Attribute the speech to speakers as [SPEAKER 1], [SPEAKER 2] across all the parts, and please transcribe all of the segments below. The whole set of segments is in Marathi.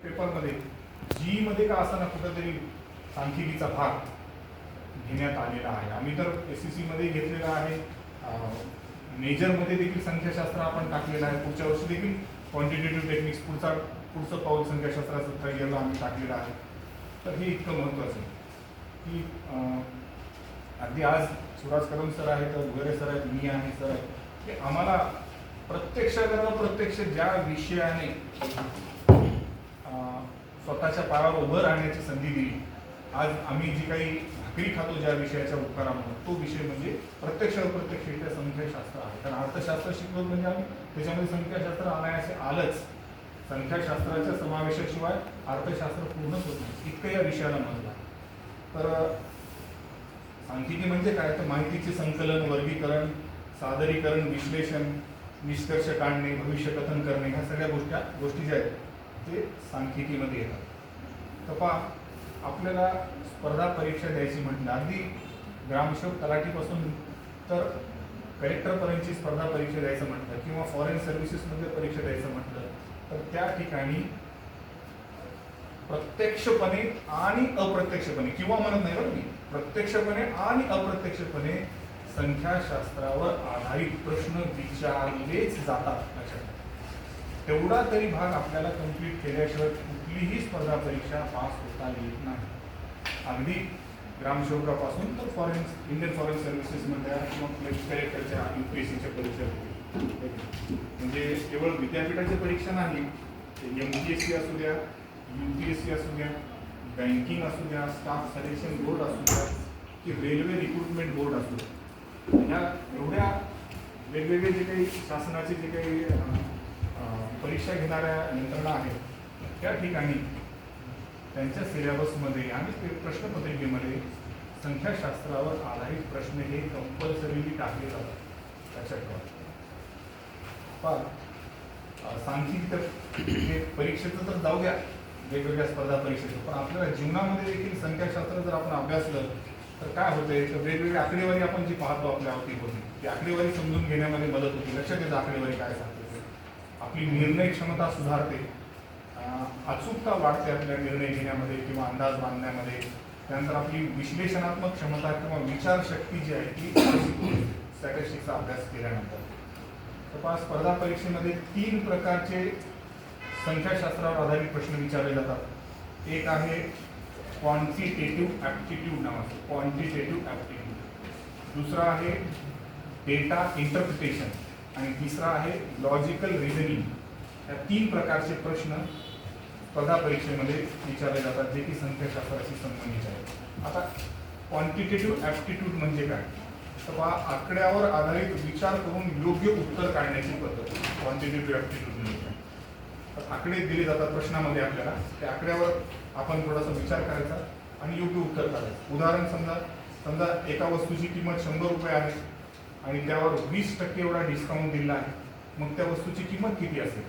[SPEAKER 1] पेपरमध्ये जी मध्ये का असताना कुठेतरी सांख्यिकीचा भाग घेण्यात आलेला आहे. आम्ही तर SEC मध्ये घेतलेला आहे, मेजरमध्ये देखील संख्याशास्त्र आपण टाकलेलं आहे. पुढच्या वर्षी देखील क्वांटिटेटिव्ह टेक्निक्स पुढचं पाऊल संख्याशास्त्राचं थर्ड इयरला आम्ही टाकलेलं आहे. तर हे इतकं महत्त्वाचं आहे की अगदी आज सुराज कदम सर आहेत, वगैरे सर आहेत, मी आहे, सर आहे, की आम्हाला प्रत्यक्ष ज्या विषयाने स्वतःच्या पायावर उभं राहण्याची संधी दिली. आज आम्ही जी काही भाकरी खातो ज्या विषयाच्या उपकारामुळे, तो विषय म्हणजे अप्रत्यक्षरित्या संख्याशास्त्र आहे. कारण अर्थशास्त्र शिकलो म्हणजे आम्ही त्याच्यामध्ये संख्याशास्त्र आणायचे आलंच. संख्याशास्त्राच्या समावेशाशिवाय अर्थशास्त्र पूर्णच होत नाही, इतकं या विषयाला महत्त्व आहे. तर सांख्यिकी म्हणजे काय, तर माहितीचे संकलन, वर्गीकरण, सादरीकरण, विश्लेषण, निष्कर्ष काढणे, भविष्यकथन करणे, ह्या सगळ्या गोष्टी ज्या आहेत ते सांख्यिकीमध्ये येतात. तर पहा, आपल्याला स्पर्धा परीक्षा द्यायची म्हटलं, अगदी ग्रामसेवक तलाठीपासून तर कलेक्टरपर्यंतची स्पर्धा परीक्षा द्यायचं म्हटलं किंवा फॉरेन सर्व्हिसेसमध्ये परीक्षा द्यायचं म्हटलं, तर त्या ठिकाणी प्रत्यक्षपणे आणि अप्रत्यक्षपणे, किंवा म्हणत नाही बरं मी, प्रत्यक्षपणे आणि अप्रत्यक्षपणे संख्याशास्त्रावर आधारित प्रश्न विचारलेच जातात. तेवढा तरी भाग आपल्याला कंप्लीट केल्याशिवाय कुठलीही स्पर्धा परीक्षा पास होता येत नाही. अगदी ग्रामसेवकापासून तर इंडियन फॉरेन सर्व्हिसेसमधल्या किंवा कलेक्टरच्या UPSCच्या परीक्षा, म्हणजे केवळ विद्यापीठाची परीक्षा नाही, MPSC असू द्या, UPSC असू द्या, बँकिंग असू द्या, स्टाफ सिलेक्शन बोर्ड असू द्या, की रेल्वे रिक्रुटमेंट बोर्ड असू द्या, ह्या एवढ्या वेगवेगळे जे काही शासनाचे जे काही परीक्षा घेणाऱ्या यंत्रणा आहेत, त्या ठिकाणी त्यांच्या सिलेबसमध्ये आणि प्रश्नपत्रिकेमध्ये संख्याशास्त्रावर आधारित प्रश्न हे कंपल्सरीली टाकले जातात. लक्षात ठेवा. सांख्यिकी तर हे परीक्षेचं तर जाऊ द्या, वेगवेगळ्या स्पर्धा परीक्षेचं, पण आपल्याला जीवनामध्ये देखील संख्याशास्त्र जर आपण अभ्यासलं तर काय होतंय, तर वेगवेगळी आकडेवारी आपण जी पाहतो आपल्या अवतीभोवती, ती आकडेवारी समजून घेण्यामध्ये मदत होती. लक्षात येतं आकडेवारी काय सांगते, आपली निर्णय क्षमता सुधारते, अचूकता वाढते आपल्या निर्णय घेण्यामध्ये किंवा अंदाज बांधण्यामध्ये. त्यानंतर आपली विश्लेषणात्मक क्षमता किंवा विचारशक्ती जी आहे ती स्टॅटिस्टिक्सचा अभ्यास केल्यानंतर. तर स्पर्धा परीक्षेमध्ये 3 प्रकारचे संख्याशास्त्रावर आधारित प्रश्न विचारले जातात. एक आहे क्वांटिटेटिव्ह ॲप्टिट्यूड नावाचं, क्वांटिटेटिव्ह ॲप्टिट्यूड. दुसरा आहे डेटा इंटरप्रिटेशन आणि तिसरा आहे लॉजिकल रिझनिंग. या 3 प्रकारचे प्रश्न स्पर्धा परीक्षेमध्ये विचारले जातात, जे की संख्याशास्त्राशी संबंधित आहेत. आता क्वांटिटेटिव्ह ॲप्टिट्यूड म्हणजे काय, तर पहा, आकड्यावर आधारित विचार करून योग्य उत्तर काढण्याची पद्धत क्वांटिटेटिव्ह ॲप्टिट्यूड म्हणजे काय. तर आकडे दिले जातात प्रश्नामध्ये आपल्याला, त्या आकड्यावर आपण थोडासा विचार करायचा आणि योग्य उत्तर काढायचं. उदाहरण समजा एका वस्तूची किंमत 100 रुपये आहे आणि त्यावर 20% एवढा डिस्काउंट दिला आहे, मग त्या वस्तूची किंमत किती असेल,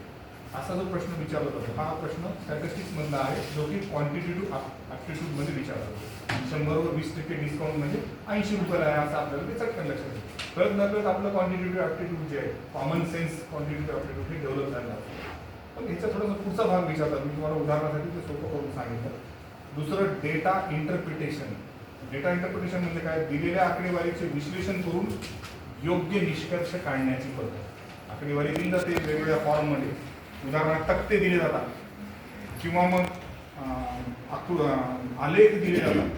[SPEAKER 1] असा जो प्रश्न विचारला जातो, हा प्रश्न स्टॅटिस्टिक्समधला आहे, जो की क्वांटिटेटिव्ह ॲप्टिट्यूडमध्ये विचारला जातो. 100वर 20% डिस्काउंट म्हणजे 80 रुपये आहे, असं आपल्याला ते चटकन लक्षात येतं. कळत नकळत आपलं क्वांटिटेटिव्ह ॲप्टिट्यूड जे आहे, कॉमन सेन्स क्वांटिटेटिव्ह ॲप्टिट्यूड हे डेव्हलप झालं आहे. पण ह्याचा थोडासा पुढचा भाग विचारतात, मी तुम्हाला उदाहरणासाठी ते सोपं करून सांगितलं. दुसरं डेटा इंटरप्रिटेशन. डेटा इंटरप्रिटेशन म्हणजे काय, दिलेल्या आकडेवारीचे विश्लेषण करून योग्य निष्कर्ष काढण्याची पद्धत. आकडेवारी दिली जाते वेगवेगळ्या फॉर्ममध्ये, उदाहरणार्थ तक्ते दिले जातात किंवा मग आलेख दिले जातात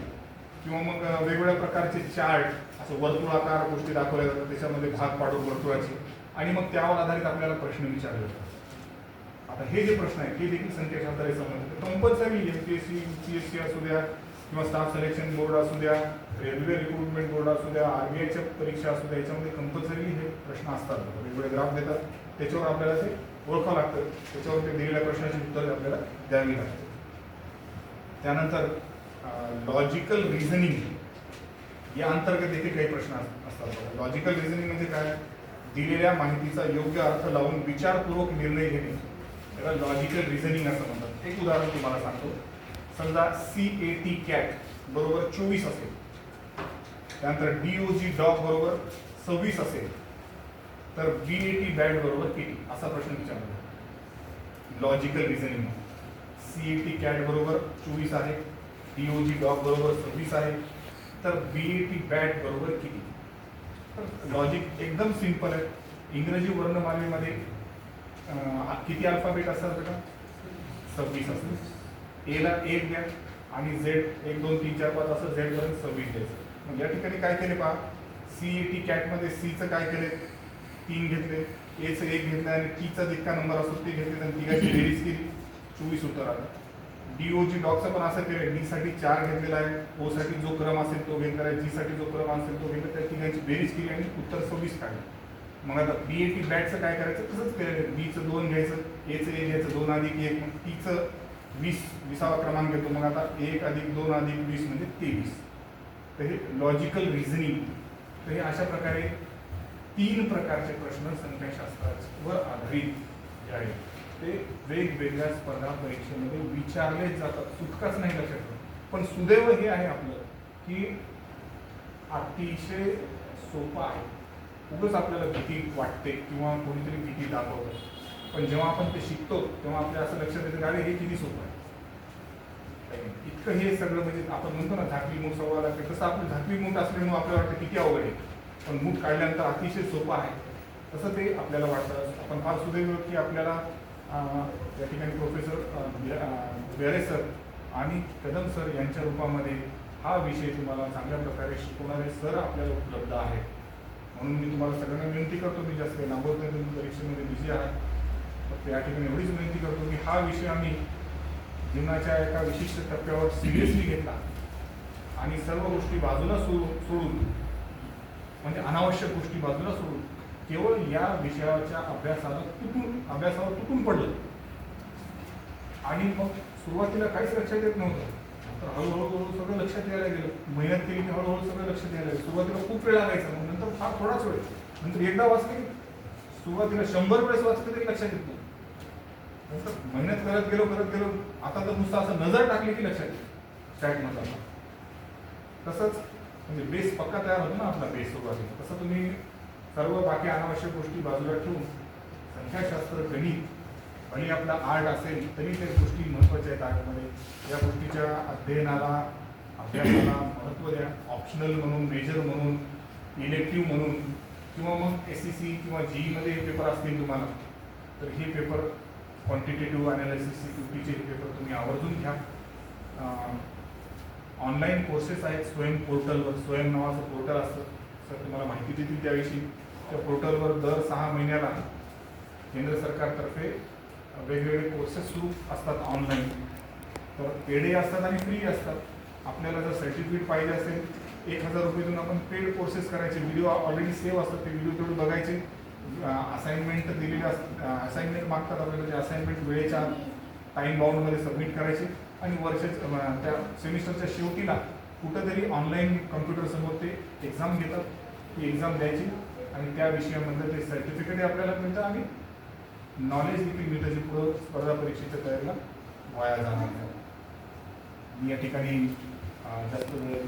[SPEAKER 1] किंवा मग वेगवेगळ्या प्रकारचे चार्ट, असं वर्तुळाकार गोष्टी दाखवल्या जातात, त्याच्यामध्ये भाग पाडून वर्तुळाचे, आणि मग त्यावर आधारित आपल्याला प्रश्न विचारले जातात. आता हे जे प्रश्न आहेत हे देखील संख्याशास्त्राशी संबंधित. कंपल्सरी MPSC UPSC असू द्या किंवा स्टाफ सिलेक्शन बोर्ड असू द्या, रेल्वे रिक्रुटमेंट बोर्ड असू द्या, RBIच्या परीक्षा असू द्या, याच्यामध्ये कंपल्सरी हे प्रश्न असतात. वेगवेगळे ग्राफ देतात, त्याच्यावर आपल्याला ते ओळखावं लागतं, त्याच्यावर ते दिलेल्या प्रश्नाची उत्तरे आपल्याला द्यावी लागतात. त्यानंतर लॉजिकल रिझनिंग या अंतर्गत देखील काही प्रश्न असतात. लॉजिकल रिझनिंग म्हणजे काय, दिलेल्या माहितीचा योग्य अर्थ लावून विचारपूर्वक निर्णय घेणे, त्याला लॉजिकल रिझनिंग असं म्हणतात. एक उदाहरण तुम्हाला सांगतो. समजा CAT कॅट बरोबर 24 असेल, त्यानंतर DOG डॉग बरोबर 26 असेल, तर BAT बॅट बरोबर किती, असा प्रश्न विचारला. लॉजिकल रिझनिंग CET कॅट बरोबर 24 आहे, DOG डॉग बरोबर 26 आहे, तर BET बॅट बरोबर किती? तर लॉजिक एकदम सिंपल आहे. इंग्रजी वर्णमालेमध्ये किती अल्फाबेट असतात बेटा? 26 असतात. ए ला 1 द्या आणि झेड 1 2 3 4 5 असं झेड पर्यंत 26 द्यायचं. मग या ठिकाणी काय केले पहा, CET कॅटमध्ये सीचं काय केले? 3 घेतले, एचं 1 घेतलं आणि टीचा जितका नंबर असतो ते घेतले आणि तिघाची बेरीज केली, 24 उत्तर आलं. DOG डॉगचं पण असं केलं, डी साठी 4 घेतलेला आहे, ओ साठी जो क्रम असेल तो घेतलेला आहे, जी साठी जो क्रम असेल तो घेतला, त्या तिघांची बेरीज केली आणि उत्तर 26 काढलं. मग आता BET बॅटचं काय करायचं? तसंच केलं, बीचं 2 घ्यायचं, एचं 1 घ्यायचं, 2 अधिक 1, मग टीचं 20वा क्रमांक घेतो, मग आता 1 अधिक 2 अधिक 20 म्हणजे 23. तर हे लॉजिकल रिझनिंग. तर हे अशा प्रकारे 3 प्रकारचे प्रश्न संख्याशास्त्रावर आधारित जे आहेत ते वेगवेगळ्या स्पर्धा परीक्षेमध्ये विचारले जातात. सुटकाच नाही लक्षात ठेवा. पण सुदैव हे आहे आपलं की अतिशय सोपं आहे. उगाच आपल्याला भीती वाटते किंवा कोणीतरी भीती दाखवतं, पण जेव्हा आपण ते शिकतो तेव्हा आपल्या असं लक्षात येतं की अरे हे किती सोपं आहे. इतकं हे सगळं म्हणजे आपण म्हणतो ना झाकली मूठ सव्वा लाख, तसं आपलं झाकली मूठ असल्यामुळे आपल्याला वाटतं किती अवघड आहे, पण मूठ काढल्यानंतर अतिशय सोपं आहे तसं ते आपल्याला वाटतं. आपण फार सुदैव की आपल्याला या ठिकाणी प्रोफेसर बेरे सर आणि कदम सर यांच्या रूपामध्ये हा विषय तुम्हाला चांगल्या प्रकारे शिकवणारे सर आपल्याला उपलब्ध आहेत. म्हणून मी तुम्हाला सगळ्यांना विनंती करतो, मी जास्त काही नागोत नाही, तुम्ही परीक्षेमध्ये बिझी आहात, फक्त या ठिकाणी एवढीच विनंती करतो की हा विषय आम्ही जीवनाच्या एका विशिष्ट टप्प्यावर सिरियसली घेतला आणि सर्व गोष्टी बाजूला सोडून म्हणजे अनावश्यक गोष्टी बाजूला सोडून केवळ या विषयाच्या अभ्यासावर तुटून पडलं. आणि मग सुरुवातीला काहीच लक्षात येत नव्हतं, तर हळूहळू सगळं लक्षात यायला गेलं. मेहनत केली की हळूहळू सगळं लक्षात यायला गेलं. सुरुवातीला खूप वेळ लागायचा, मग नंतर फार थोडाच वेळ, नंतर एकदा वाचले की सुरुवातीला 100 वेळेस वाचलं तरी लक्षात येत नाही. नंतर मेहनत करत गेलो, आता तर नुसतं असं नजर टाकली की लक्षात येईल स्टॅट मधला. तसंच म्हणजे बेस पक्का तयार होतो ना आपला बेस सुरुवातीला. तसं तुम्ही सर्व बाकी अनावश्यक गोष्टी बाजूला ठेवून संख्याशास्त्र, गणित आणि आपला आर्ट असेल तरी त्या गोष्टी महत्त्वाच्या आहेत आर्टमध्ये. या गोष्टीच्या अध्ययनाला, अभ्यासाला महत्त्व द्या. ऑप्शनल म्हणून, मेजर म्हणून, इलेक्टिव्ह म्हणून किंवा मग SEC किंवा GE हे पेपर असतील तुम्हाला, तर हे पेपर क्वांटिटेटिव्ह अनालिसिस CQTचे हे पेपर तुम्ही आवर्जून घ्या. ऑनलाईन कोर्सेस आहेत स्वयं पोर्टलवर. स्वयं नावाचं पोर्टल असतं, सर तुम्हाला माहिती देतील त्याविषयी. त्या पोर्टलवर दर 6 महिन्याला केंद्र सरकारतर्फे वेगवेगळे कोर्सेस सुरू असतात ऑनलाईन. तर पेड असतात आणि फ्री असतात. आपल्याला जर सर्टिफिकेट पाहिजे असेल 1000 रुपयेतून आपण पेड कोर्सेस करायचे. व्हिडिओ ऑलरेडी सेव्ह असतात, ते व्हिडिओ तेवढे बघायचे. असाइनमेंट दिलेले असाइनमेंट मागतात आपल्याला, ते असाइनमेंट वेळेच्या टाईम बाउंडमध्ये सबमिट करायचे आणि वर्षाच्या त्या सेमिस्टरच्या शेवटीला कुठंतरी ऑनलाईन कम्प्युटरसमोर ते एक्झाम घेतात. ती एक्झाम द्यायची आणि त्या विषयामधलं ते सर्टिफिकेटही आपल्याला मिळतं आणि नॉलेज देखील मिळतं, जे पुढं स्पर्धा परीक्षेच्या तयारीला वाया जाणार नाही. मी या ठिकाणी जास्त वेळ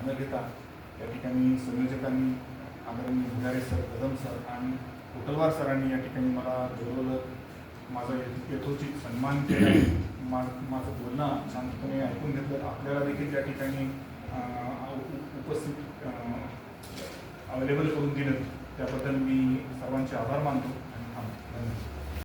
[SPEAKER 1] न घेता या ठिकाणी संयोजकांनी आदरणीय भुयारे सर, कदम सर आणि कोटलवार सरांनी या ठिकाणी मला बोलवलं, माझा यथोचित सन्मान केला, माझं बोलणं शांतपणे ऐकून घेतलं. आपल्याला देखील त्या ठिकाणी उपस्थित अवेलेबल करून दिलं, त्याबद्दल मी सर्वांचे आभार मानतो आणि धन्यवाद.